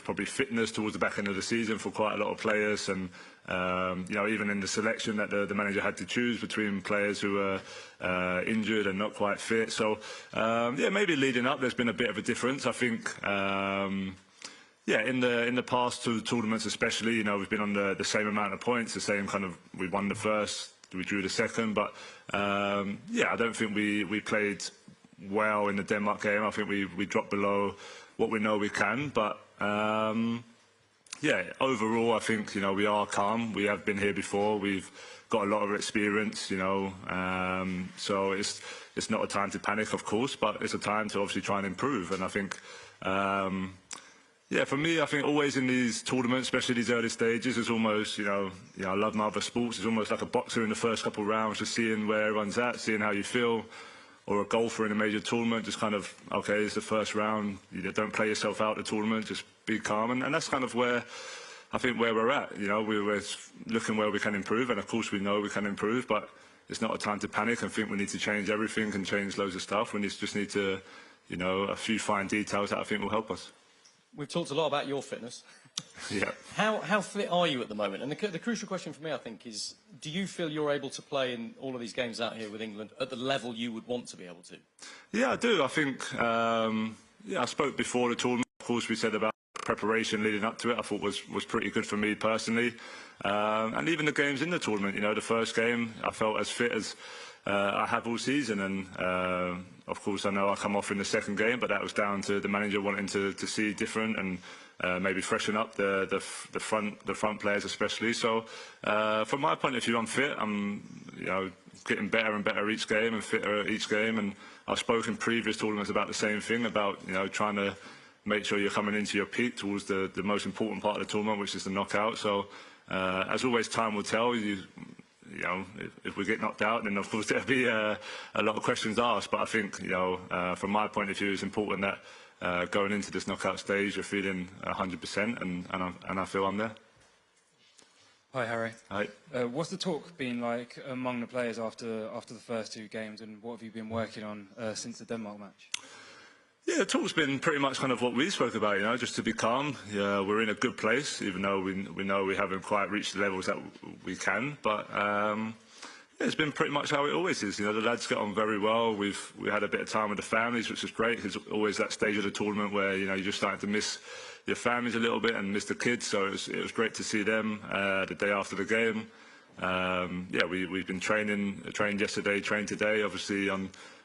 probably fitness towards the back end of the season for quite a lot of players, and even in the selection that the manager had to choose between players who were injured and not quite fit. So maybe leading up, there's been a bit of a difference. I think. In the past two tournaments especially, we've been on the same amount of points, the same kind of, we won the first, we drew the second, but I don't think we played well in the Denmark game. I think we dropped below what we know we can, but overall I think, we are calm. We have been here before, we've got a lot of experience, so it's not a time to panic, of course, but it's a time to obviously try and improve. And I think for me, I think always in these tournaments, especially these early stages, it's almost, I love my other sports, it's almost like a boxer in the first couple of rounds, just seeing where everyone's at, seeing how you feel, or a golfer in a major tournament, just kind of, okay, it's the first round, don't play yourself out the tournament, just be calm, and that's kind of where, I think, where we're at. We're looking where we can improve, and of course we know we can improve, but it's not a time to panic and think we need to change everything and change loads of stuff. We just need to, a few fine details that I think will help us. We've talked a lot about your fitness. Yeah. How fit are you at the moment? And the crucial question for me, I think, is do you feel you're able to play in all of these games out here with England at the level you would want to be able to? Yeah, I do. I think, I spoke before the tournament. Of course, we said about preparation leading up to it. I thought was pretty good for me personally. And even the games in the tournament, the first game, I felt as fit as I have all season, and of course I know I come off in the second game, but that was down to the manager wanting to see different and maybe freshen up the front players especially. So from my point of view, I'm fit. I'm getting better and better each game and fitter each game, and I've spoken in previous tournaments about the same thing, about trying to make sure you're coming into your peak towards the most important part of the tournament, which is the knockout. So as always, time will tell. If we get knocked out, then of course there'll be a lot of questions asked. But I think, from my point of view, it's important that going into this knockout stage, you're feeling 100%, and I feel I'm there. Hi, Harry. Hi. What's the talk been like among the players after the first two games, and what have you been working on since the Denmark match? Yeah, the talk's been pretty much kind of what we spoke about, just to be calm. Yeah, we're in a good place, even though we know we haven't quite reached the levels that we can. But it's been pretty much how it always is. The lads get on very well. We had a bit of time with the families, which is great. There's always that stage of the tournament where you're just starting to miss your families a little bit and miss the kids. So it was great to see them the day after the game. We've been trained yesterday, trained today, obviously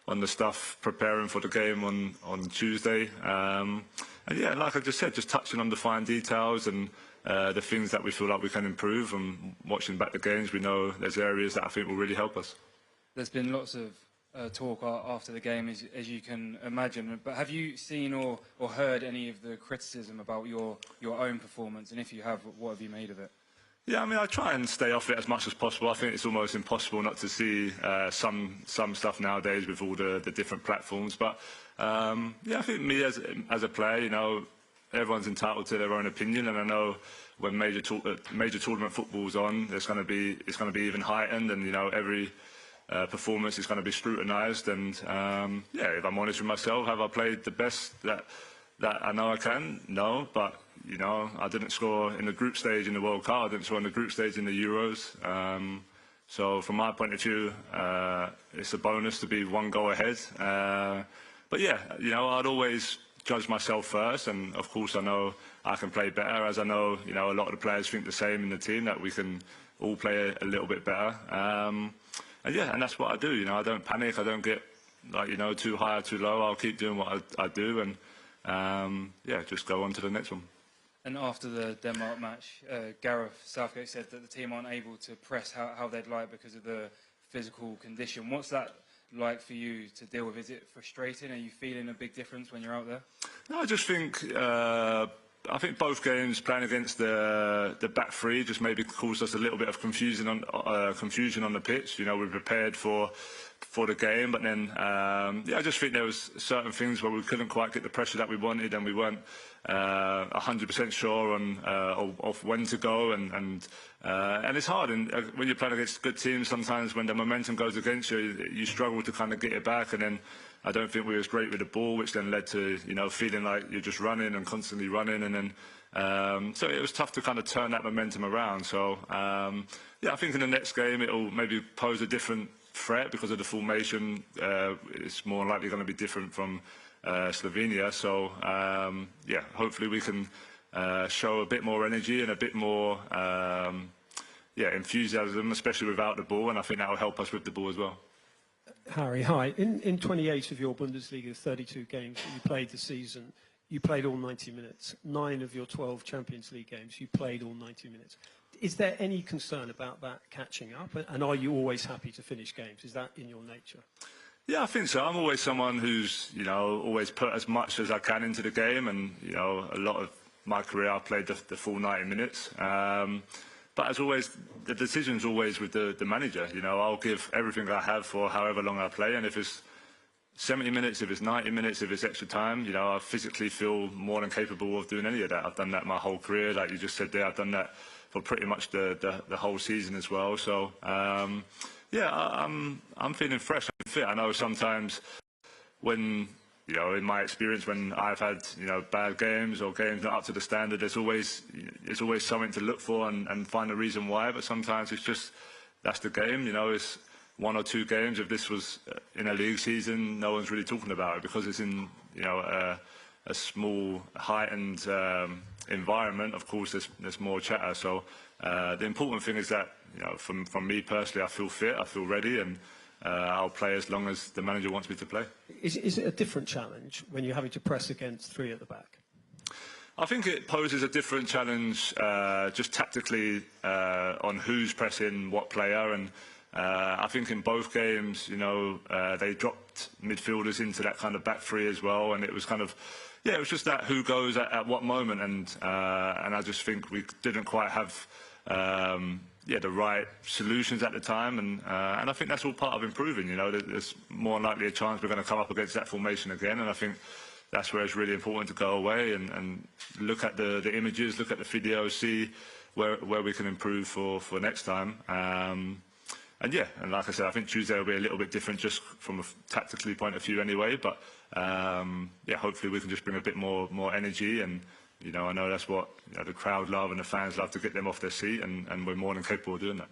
on the stuff preparing for the game on Tuesday. And like I just said, just touching on the fine details and the things that we feel like we can improve. And watching back the games, we know there's areas that I think will really help us. There's been lots of talk after the game, as you can imagine, but have you seen or heard any of the criticism about your own performance? And if you have, what have you made of it? Yeah, I mean, I try and stay off it as much as possible. I think it's almost impossible not to see some stuff nowadays with all the different platforms. But I think me as a player, everyone's entitled to their own opinion, and I know when major tournament football's on, it's going to be even heightened, and every performance is going to be scrutinised. And if I'm honest with myself, have I played the best that I know I can? No, but I didn't score in the group stage in the World Cup. I didn't score in the group stage in the Euros. So from my point of view, it's a bonus to be one goal ahead. But I'd always judge myself first, and of course I know I can play better, as I know a lot of the players think the same in the team, that we can all play a little bit better. And that's what I do. I don't panic. I don't get too high or too low. I'll keep doing what I do, and just go on to the next one. And after the Denmark match, Gareth Southgate said that the team aren't able to press how they'd like because of the physical condition. What's that like for you to deal with? Is it frustrating? Are you feeling a big difference when you're out there? No, I just think I think both games playing against the back three just maybe caused us a little bit of confusion on the pitch. We prepared for the game, but then I just think there was certain things where we couldn't quite get the pressure that we wanted, and we weren't 100% sure on of when to go, and it's hard. And when you're playing against good teams, sometimes when the momentum goes against you, you struggle to kind of get it back, and then I don't think we was great with the ball, which then led to, you know, feeling like you're just running and constantly running, and then so it was tough to kind of turn that momentum around. So yeah, I think in the next game it'll maybe pose a different threat because of the formation. It's more likely going to be different from Slovenia. So yeah, hopefully we can show a bit more energy and a bit more enthusiasm, especially without the ball, and I think that will help us with the ball as well. Harry, hi. In 28 of your Bundesliga 32 games that you played this season, you played all 90 minutes. 9 of your 12 Champions League games, you played all 90 minutes. Is there any concern about that catching up? And are you always happy to finish games? Is that in your nature? Yeah, I think so. I'm always someone who's, you know, always put as much as I can into the game, and, you know, a lot of my career I've played the full 90 minutes. But as always, the decision's always with the manager. You know, I'll give everything I have for however long I play, and if it's 70 minutes, if it's 90 minutes, if it's extra time, you know, I physically feel more than capable of doing any of that. I've done that my whole career, like you just said there. I've done that for pretty much the whole season as well. So yeah, I'm feeling fresh and fit. I know sometimes when, you know, in my experience, when I've had, you know, bad games or games not up to the standard, there's always something to look for and find a reason why. But sometimes it's just, that's the game. You know, it's 1 or 2 games. If this was in a league season, no one's really talking about it because it's in, you know, a small, heightened environment. Of course, there's more chatter. So the important thing is that, you know, from me personally, I feel fit, I feel ready, and I'll play as long as the manager wants me to play. Is it a different challenge when you're having to press against 3 at the back? I think it poses a different challenge just tactically on who's pressing what player, and I think in both games, you know, they dropped midfielders into that kind of back 3 as well, and it was kind of, yeah, it was just that who goes at what moment, and I just think we didn't quite have the right solutions at the time, and I think that's all part of improving. You know, there's more than likely a chance we're going to come up against that formation again, and I think that's where it's really important to go away and look at the images, look at the videos, see where we can improve for next time. And yeah, and like I said, I think Tuesday will be a little bit different just from a tactically point of view anyway, but yeah, hopefully we can just bring a bit more energy, and you know, I know that's what, you know, the crowd love and the fans love, to get them off their seat, and we're more than capable of doing that.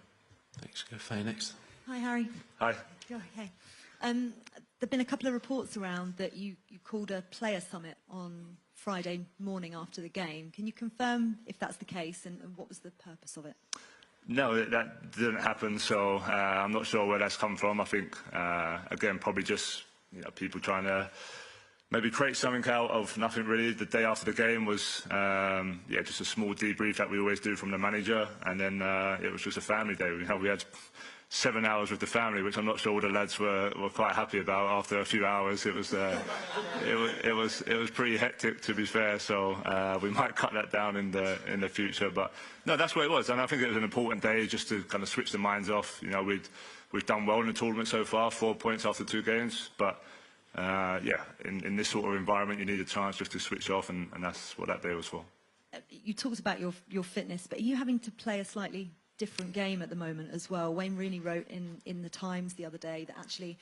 Thanks. Go Faye next. Hi, Harry. Hi. Okay. There've been a couple of reports around that you called a player summit on Friday morning after the game. Can you confirm if that's the case, and what was the purpose of it? No, that didn't happen, so I'm not sure where that's come from. I think, again, probably just, you know, people trying to maybe create something out of nothing really. The day after the game was, yeah, just a small debrief that we always do from the manager, and then it was just a family day. You know, we had 7 hours with the family, which I'm not sure all the lads were quite happy about. After a few hours, it was it was pretty hectic, to be fair. So we might cut that down in the future. But no, that's what it was, and I think it was an important day just to kind of switch the minds off. You know, we've done well in the tournament so far, 4 points after 2 games, but yeah, in this sort of environment, you need a chance just to switch off, and that's what that day was for. You talked about your fitness, but are you having to play a slightly different game at the moment as well? Wayne Rooney wrote in the Times the other day that actually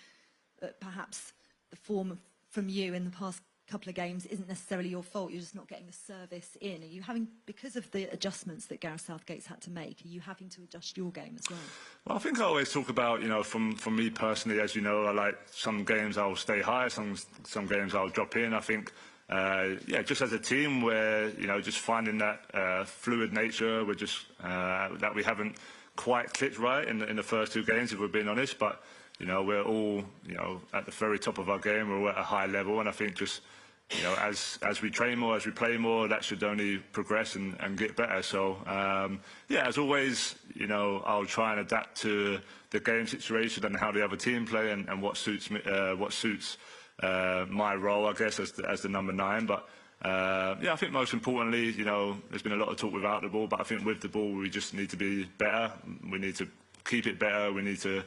perhaps the form from you in the past couple of games isn't necessarily your fault. You're just not getting the service in. Are you having, because of the adjustments that Gareth Southgate's had to make, are you having to adjust your game as well? Well, I think I always talk about, you know, from me personally, as you know, I like some games I'll stay high, some games I'll drop in. I think, yeah, just as a team, we're, you know, just finding that fluid nature. We're just that we haven't quite clicked right in the first 2 games, if we're being honest. But you know, we're all, you know, at the very top of our game. We're all at a high level, and I think just, you know, as we train more, as we play more, that should only progress and get better. So yeah, as always, you know, I'll try and adapt to the game situation and how the other team play, and what suits me, what suits my role, I guess, as the number 9. But yeah, I think most importantly, you know, there's been a lot of talk without the ball, but I think with the ball, we just need to be better. We need to keep it better. We need to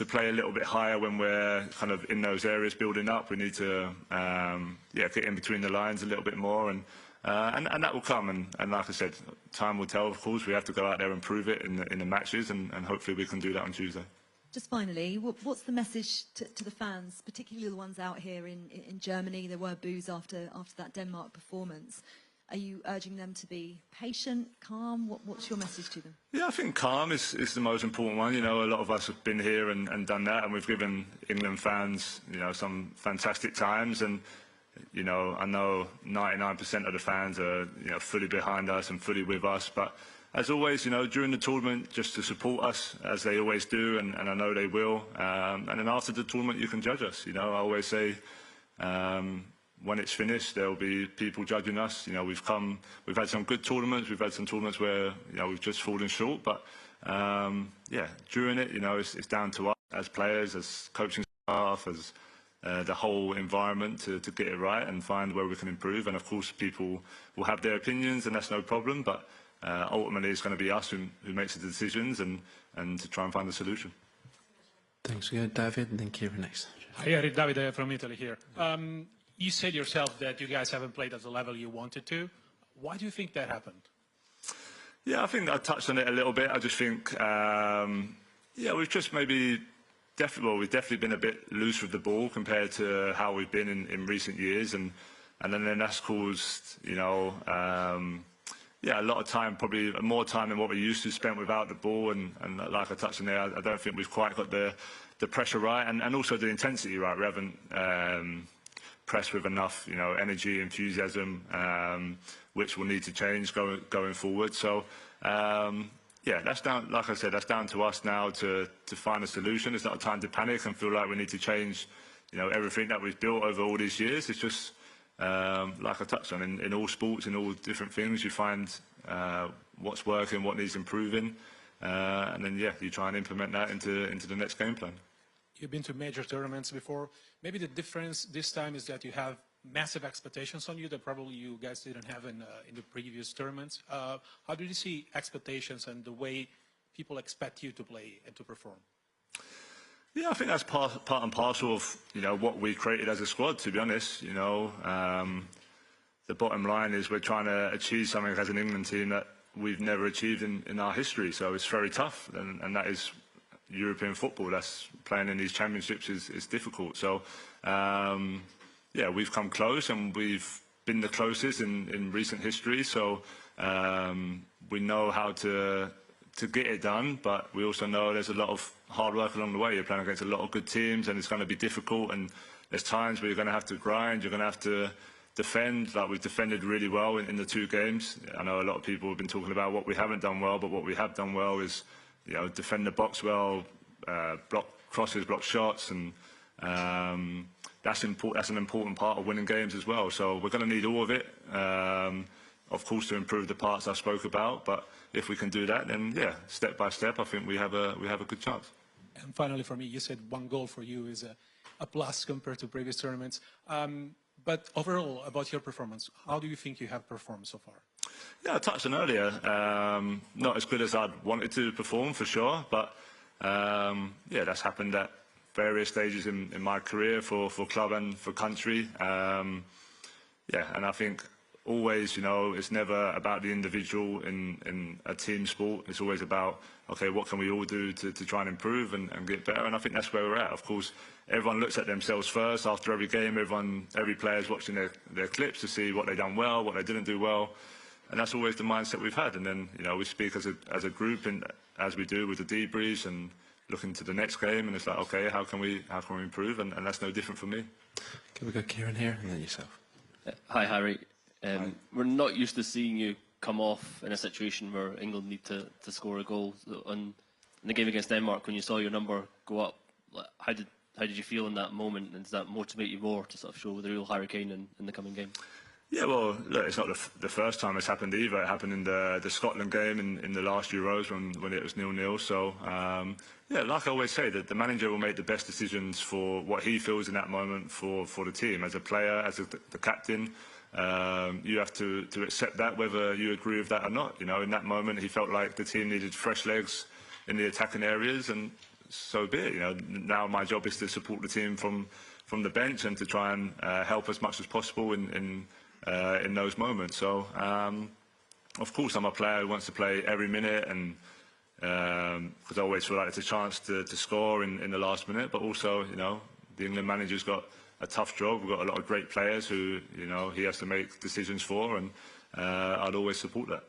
play a little bit higher when we're kind of in those areas building up. We need to yeah, get in between the lines a little bit more, and that will come. And like I said, time will tell. Of course, we have to go out there and prove it in the matches, and hopefully we can do that on Tuesday. Just finally, what's the message to the fans, particularly the ones out here in Germany? There were boos after that Denmark performance. Are you urging them to be patient, calm? What's your message to them? Yeah, I think calm is the most important one. You know, a lot of us have been here and done that, and we've given England fans, you know, some fantastic times. And, you know, I know 99% of the fans are, you know, fully behind us and fully with us. But as always, you know, during the tournament, just to support us, as they always do, and I know they will. And then after the tournament, you can judge us. You know, I always say, when it's finished, there'll be people judging us. You know, we've had some good tournaments. We've had some tournaments where, you know, we've just fallen short. But, yeah, during it, you know, it's down to us as players, as coaching staff, as the whole environment to get it right and find where we can improve. And, of course, people will have their opinions, and that's no problem. But ultimately, it's going to be us who makes the decisions and to try and find a solution. Thanks. We go David and then Kieran next. Hi, Harry, David from Italy here. You said yourself that you guys haven't played at the level you wanted to. Why do you think that happened? Yeah, I think I touched on it a little bit. I just think, yeah, we've just we've definitely been a bit loose with the ball compared to how we've been in recent years, and then that's caused, you know, yeah, a lot of time, probably more time than what we used to spend without the ball, and like I touched on there, I don't think we've quite got the pressure right, and also the intensity right. We haven't pressed with enough, you know, energy, enthusiasm, which will need to change going forward. So, yeah, that's down. Like I said, that's down to us now to find a solution. It's not a time to panic and feel like we need to change, you know, everything that we've built over all these years. It's just like I touched on, in all sports, in all different things, you find what's working, what needs improving, and then yeah, you try and implement that into the next game plan. You've been to major tournaments before. Maybe the difference this time is that you have massive expectations on you that probably you guys didn't have in the previous tournaments. How do you see expectations and the way people expect you to play and to perform? Yeah, I think that's part and parcel of, you know, what we created as a squad, to be honest. You know, the bottom line is we're trying to achieve something as an England team that we've never achieved in our history. So it's very tough, and that is European football. That's playing in these championships is difficult. So, yeah, we've come close, and we've been the closest in recent history. So we know how to get it done, but we also know there's a lot of hard work along the way. You're playing against a lot of good teams, and it's going to be difficult, and there's times where you're going to have to grind, you're going to have to defend, like we've defended really well in the two games. I know a lot of people have been talking about what we haven't done well, but what we have done well is, you know, defend the box well, block crosses, block shots, and that's an important part of winning games as well. So we're going to need all of it, of course, to improve the parts I spoke about, but if we can do that, then yeah, step by step, I think we have a good chance. And finally, for me, you said one goal for you is a plus compared to previous tournaments. But overall, about your performance, how do you think you have performed so far? Yeah, I touched on earlier. Not as good as I'd wanted to perform, for sure, but yeah, that's happened at various stages in my career for club and for country. Yeah, and I think always, you know, it's never about the individual in a team sport. It's always about, okay, what can we all do to try and improve and get better? And I think that's where we're at. Of course, everyone looks at themselves first after every game. Every player's watching their clips to see what they've done well, what they didn't do well. And that's always the mindset we've had. And then, you know, we speak as a group, and as we do with the debriefs and looking to the next game. And it's like, okay, how can we improve? And that's no different for me. Can we go Kieran here and then yourself? Hi, Harry. We're not used to seeing you come off in a situation where England need to score a goal. In the game against Denmark, when you saw your number go up, how did you feel in that moment? And does that motivate you more to sort of show the real Harry Kane in the coming game? Yeah, well, look, it's not the first time it's happened either. It happened in the Scotland game in the last Euros when it was 0-0. So, yeah, like I always say, that the manager will make the best decisions for what he feels in that moment for the team. As a player, as the captain, you have to accept that, whether you agree with that or not. You know, in that moment, he felt like the team needed fresh legs in the attacking areas, and so be it. You know, now my job is to support the team from the bench and to try and help as much as possible in those moments. So, of course, I'm a player who wants to play every minute and because I always feel like it's a chance to score in the last minute. But also, you know, the England manager's got a tough job. We've got a lot of great players who, you know, he has to make decisions for, and I'd always support that.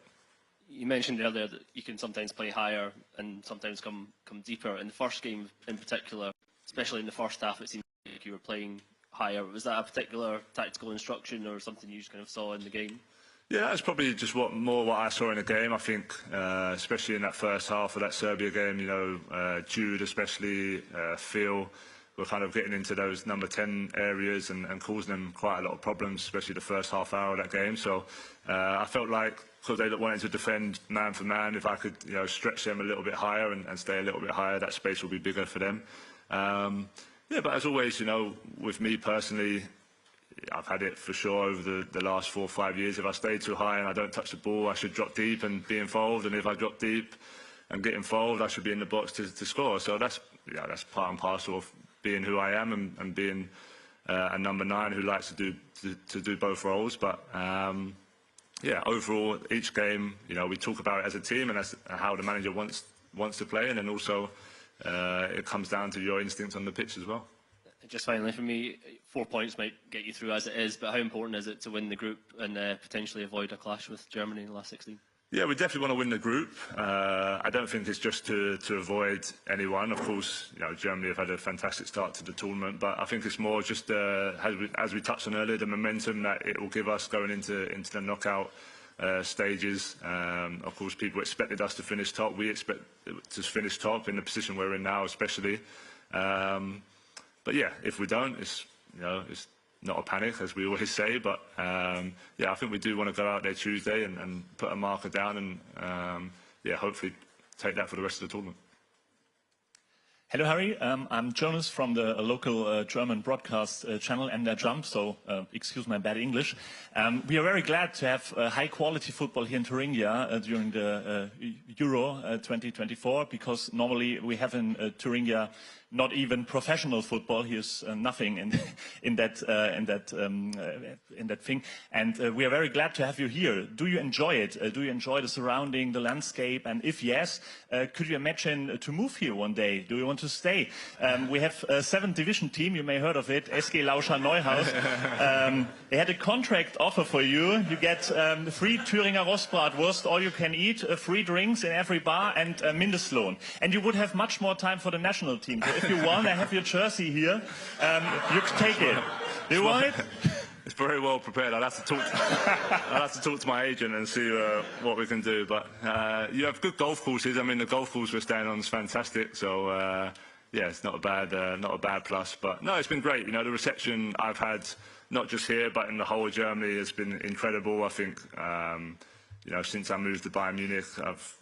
You mentioned earlier that you can sometimes play higher and sometimes come deeper. In the first game in particular, especially in the first half, it seemed like you were playing higher. Was that a particular tactical instruction or something you just kind of saw in the game? Yeah, that's probably just what I saw in the game. I think, especially in that first half of that Serbia game, you know, Jude especially, Phil, were kind of getting into those number 10 areas and causing them quite a lot of problems, especially the first half hour of that game. So I felt like, because they wanted to defend man for man, if I could, you know, stretch them a little bit higher and stay a little bit higher, that space will be bigger for them. Yeah, but as always, you know, with me personally, I've had it for sure over the last 4 or 5 years. If I stay too high and I don't touch the ball, I should drop deep and be involved. And if I drop deep and get involved, I should be in the box to score. So that's part and parcel of being who I am and being a number 9 who likes to do both roles. But yeah, overall, each game, you know, we talk about it as a team, and that's how the manager wants to play, and then also it comes down to your instincts on the pitch as well. Just finally, for me, 4 points might get you through as it is, but how important is it to win the group and potentially avoid a clash with Germany in the last 16? Yeah, we definitely want to win the group. I don't think it's just to avoid anyone. Of course, you know, Germany have had a fantastic start to the tournament, but I think it's more just, as we touched on earlier, the momentum that it will give us going into the knockout stages. Of course, people expected us to finish top. We expect to finish top in the position we're in now, especially. But yeah, if we don't, it's not a panic, as we always say, but yeah, I think we do want to go out there Tuesday and put a marker down and yeah, hopefully take that for the rest of the tournament. Hello, Harry. I'm Jonas from the local German broadcast channel NDR Jump, so excuse my bad English. We are very glad to have high-quality football here in Thuringia during the Euro 2024, because normally we have in Thuringia not even professional football. Here's nothing in that thing, and we are very glad to have you here. Do you enjoy it? Do you enjoy the surrounding, the landscape? And if yes, could you imagine to move here one day? Do you want to stay? We have a 7th division team. You may have heard of it, SG Lauscher Neuhaus. They had a contract offer for you. You get free Thüringer Rostbratwurst, all you can eat, free drinks in every bar, and Mindestlohn. And you would have much more time for the national team. So if you want, I have your jersey here. You can take it. Do you want it? It's very well prepared. I'll have to talk to my agent and see what we can do. But you have good golf courses. I mean, the golf course we're staying on is fantastic. So yeah, it's not a bad plus. But no, it's been great. You know, the reception I've had, not just here but in the whole of Germany, has been incredible. I think you know, since I moved to Bayern Munich, I've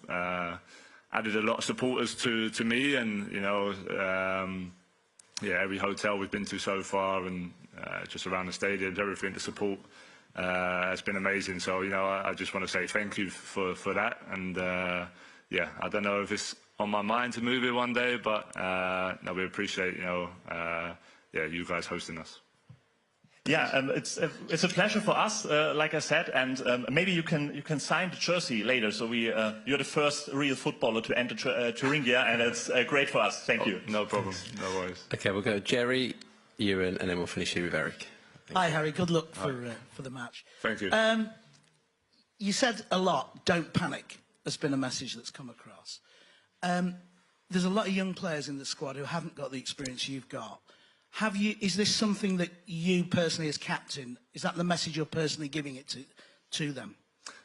added a lot of supporters to me, and you know, yeah, every hotel we've been to so far, and just around the stadiums, everything, the support has been amazing. So you know, I just want to say thank you for that, and yeah, I don't know if it's on my mind to move here one day, but no, we appreciate, you know, yeah, you guys hosting us. Yeah, it's a pleasure for us, like I said, and maybe you can sign the jersey later. So you're the first real footballer to enter Thuringia, and it's great for us. Thank you. No problem. No worries. Okay, we'll go Jerry, Ewan, and then we'll finish here with Eric. Hi, Harry. Good luck for the match. Thank you. You said a lot. Don't panic has been a message that's come across. There's a lot of young players in the squad who haven't got the experience you've got. Is this something that you personally as captain, is that the message you're personally giving it to them?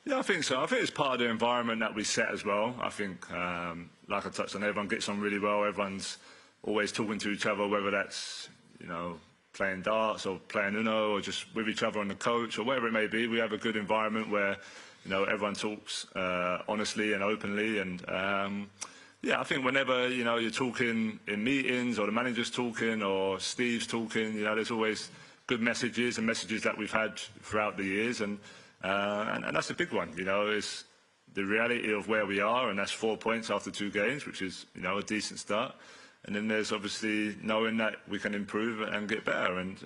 Yeah, I think so. I think it's part of the environment that we set as well. I think, like I touched on, everyone gets on really well. Everyone's always talking to each other, whether that's, you know, playing darts or playing Uno or just with each other on the coach or whatever it may be. We have a good environment where, you know, everyone talks honestly and openly, and yeah, I think whenever, you know, you're talking in meetings or the manager's talking or Steve's talking, you know, there's always good messages and messages that we've had throughout the years, and that's a big one. You know, is the reality of where we are, and that's 4 points after 2 games, which is, you know, a decent start. And then there's obviously knowing that we can improve and get better. And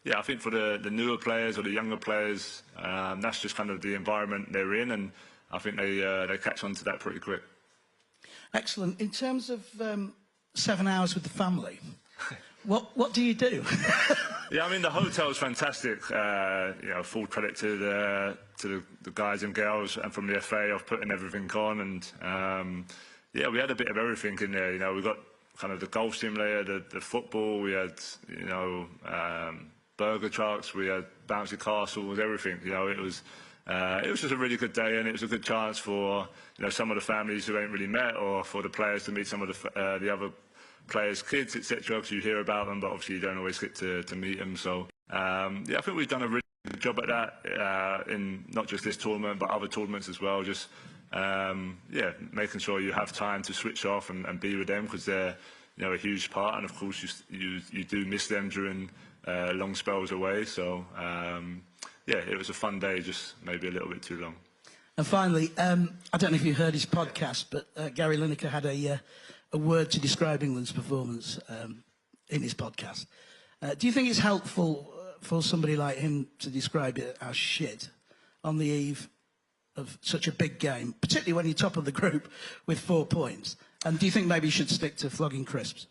yeah, I think for the newer players or the younger players, that's just kind of the environment they're in, and I think they catch on to that pretty quick. Excellent. In terms of 7 hours with the family, what do you do? Yeah, I mean, the hotel's fantastic. You know, full credit to the guys and girls and from the FA of putting everything on. And yeah, we had a bit of everything in there. You know, we got kind of the golf simulator, the football. We had, you know, burger trucks. We had bouncy castles. Everything. You know, it was just a really good day, and it was a good chance for, you know, some of the families who ain't really met, or for the players to meet some of the other players' kids, etc. Because you hear about them, but obviously you don't always get to meet them. So yeah, I think we've done a really good job at that in not just this tournament, but other tournaments as well. Just yeah, making sure you have time to switch off and be with them, because they're, you know, a huge part. And of course, you do miss them during long spells away. So yeah, it was a fun day, just maybe a little bit too long. And finally, I don't know if you heard his podcast, but Gary Lineker had a word to describe England's performance in his podcast. Do you think it's helpful for somebody like him to describe it as shit on the eve of such a big game, particularly when you're top of the group with 4 points? And do you think maybe you should stick to flogging crisps?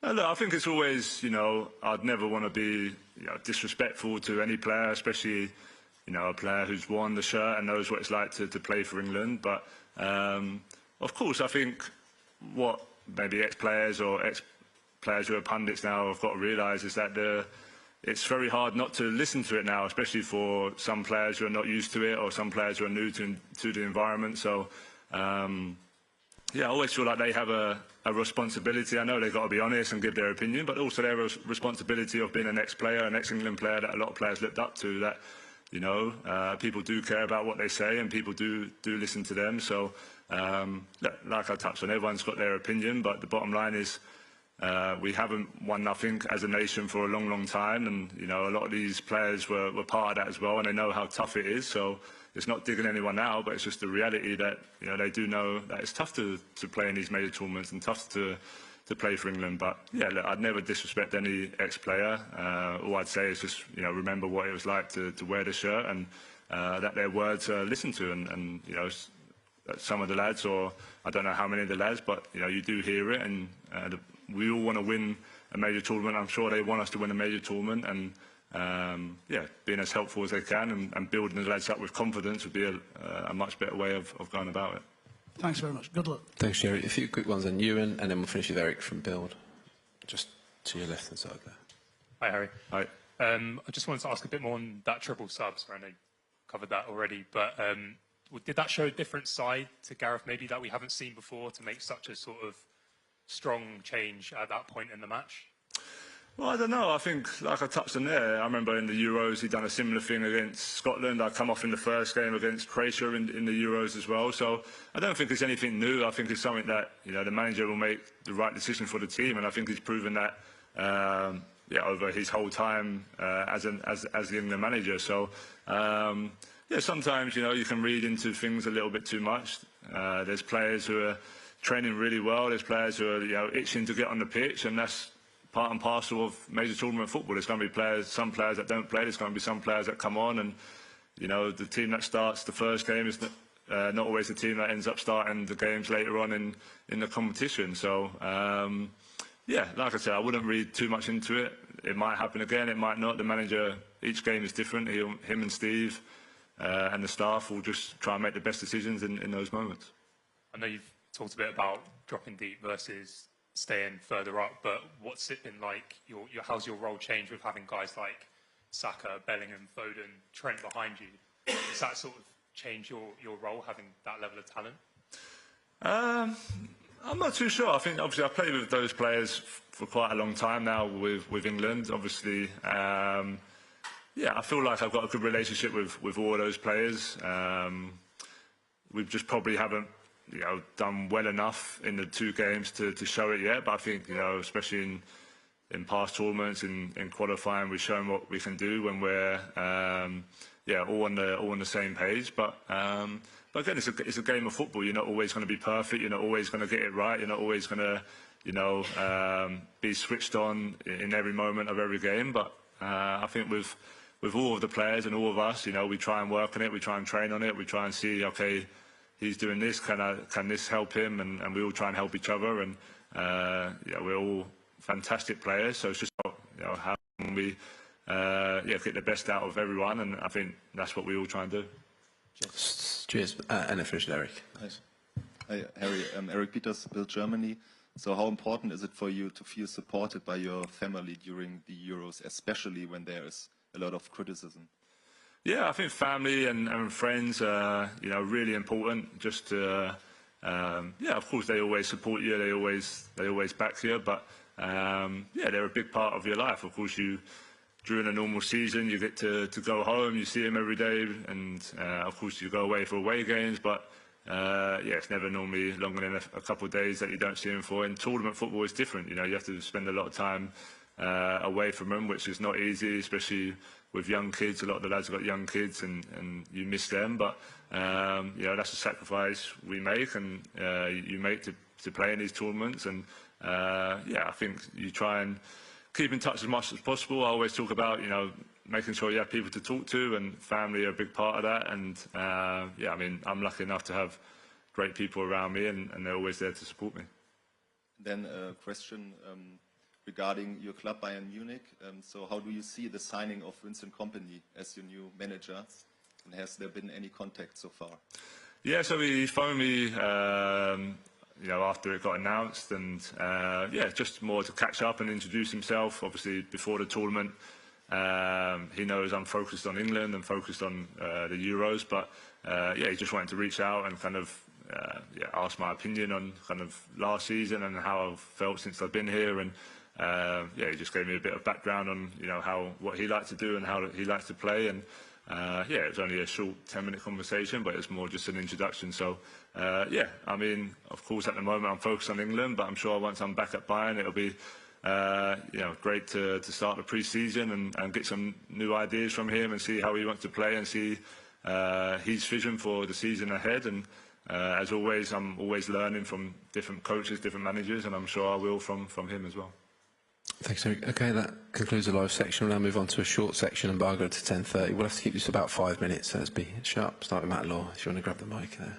Look, I think it's always, you know, I'd never want to be, you know, disrespectful to any player, especially, you know, a player who's worn the shirt and knows what it's like to play for England. But of course, I think what maybe ex-players or ex-players who are pundits now have got to realise is that it's very hard not to listen to it now, especially for some players who are not used to it, or some players who are new to the environment. So yeah, I always feel like they have a responsibility. I know they've got to be honest and give their opinion, but also they have a responsibility of being an ex-player, an ex-England player that a lot of players looked up to, that, you know, people do care about what they say, and people do listen to them. So like I touched on, everyone's got their opinion, but the bottom line is we haven't won nothing as a nation for a long, long time, and, you know, a lot of these players were part of that as well, and they know how tough it is. So it's not digging anyone out, but it's just the reality that, you know, they do know that it's tough to play in these major tournaments and tough to play for England. But yeah, look, I'd never disrespect any ex-player. All I'd say is just, you know, remember what it was like to wear the shirt, and that their words are listened to, and you know, some of the lads, or I don't know how many of the lads, but, you know, you do hear it, and we all want to win a major tournament. I'm sure they want us to win a major tournament, and yeah, being as helpful as they can and building the lads up with confidence would be a much better way of going about it. Thanks very much. Good luck. Thanks, Jerry. A few quick ones on Ewan, and then we'll finish with Eric from Build. Just to your left-hand side there. Hi, Harry. Hi. I just wanted to ask a bit more on that triple subs. I know you covered that already, but did that show a different side to Gareth, maybe, that we haven't seen before, to make such a sort of strong change at that point in the match? Well, I don't know. I think, like I touched on there, I remember in the Euros he'd done a similar thing against Scotland. I come off in the first game against Croatia in the Euros as well. So I don't think it's anything new. I think it's something that, you know, the manager will make the right decision for the team, and I think he's proven that yeah, over his whole time as the England manager. So yeah, sometimes, you know, you can read into things a little bit too much. There's players who are training really well. There's players who are, you know, itching to get on the pitch, and that's part and parcel of major tournament football. There's going to be some players that don't play. There's going to be some players that come on, and, you know, the team that starts the first game is not always the team that ends up starting the games later on in the competition. So yeah, like I said, I wouldn't read too much into it. It might happen again, it might not. The manager, each game is different. Him and Steve and the staff will just try and make the best decisions in those moments. I know you've talked a bit about dropping deep versus staying further up, but what's it been like? How's your role changed with having guys like Saka, Bellingham, Foden, Trent behind you? Does that sort of change your role, having that level of talent? I'm not too sure. I think, obviously, I've played with those players for quite a long time now with England. Obviously, yeah, I feel like I've got a good relationship with all of those players. We just probably haven't, you know, done well enough in the 2 games to show it yet. But I think, you know, especially in past tournaments, in qualifying, we've shown what we can do when we're yeah, all on the same page. But again, it's a game of football. You're not always going to be perfect. You're not always going to get it right. You're not always going to, you know, be switched on in every moment of every game. But I think with all of the players and all of us, you know, we try and work on it. We try and train on it. We try and see, okay, he's doing this, can this help him? And we all try and help each other. And yeah, we're all fantastic players, so it's just about, how can we get the best out of everyone, and I think that's what we all try and do. Cheers. And then finish with Eric. Nice. Hi, Harry. Eric Peters, Build Germany. So how important is it for you to feel supported by your family during the Euros, especially when there is a lot of criticism? Yeah, I think family and friends are, really important. Just of course they always support you, they always back you, but they're a big part of your life. Of course, during a normal season, you get to go home, you see them every day, and of course you go away for away games, but it's never normally longer than a couple of days that you don't see them for. And tournament football is different. You have to spend a lot of time away from them, which is not easy, especially with young kids. A lot of the lads have got young kids, and you miss them. But that's a sacrifice we make, and you make to play in these tournaments. And I think you try and keep in touch as much as possible. I always talk about making sure you have people to talk to, and family are a big part of that. And I'm lucky enough to have great people around me, and they're always there to support me. Then a question regarding your club, Bayern Munich. So how do you see the signing of Vincent Kompany as your new manager? And has there been any contact so far? Yeah, so he phoned me, after it got announced, and just more to catch up and introduce himself. Obviously, before the tournament, he knows I'm focused on England and focused on the Euros, but he just wanted to reach out and kind of ask my opinion on kind of last season and how I've felt since I've been here. And he just gave me a bit of background on what he likes to do and how he likes to play. And it was only a short 10-minute conversation, but it's more just an introduction. So of course at the moment I'm focused on England, but I'm sure once I'm back at Bayern it'll be great to start the pre-season and get some new ideas from him and see how he wants to play and see his vision for the season ahead. And as always, I'm always learning from different coaches, different managers, and I'm sure I will from him as well. Thanks, Eric. Okay, that concludes the live section. We'll now move on to a short section and embargo to 10:30. We'll have to keep this about 5 minutes, so let's be sharp. Start with Matt Law, if you want to grab the mic there.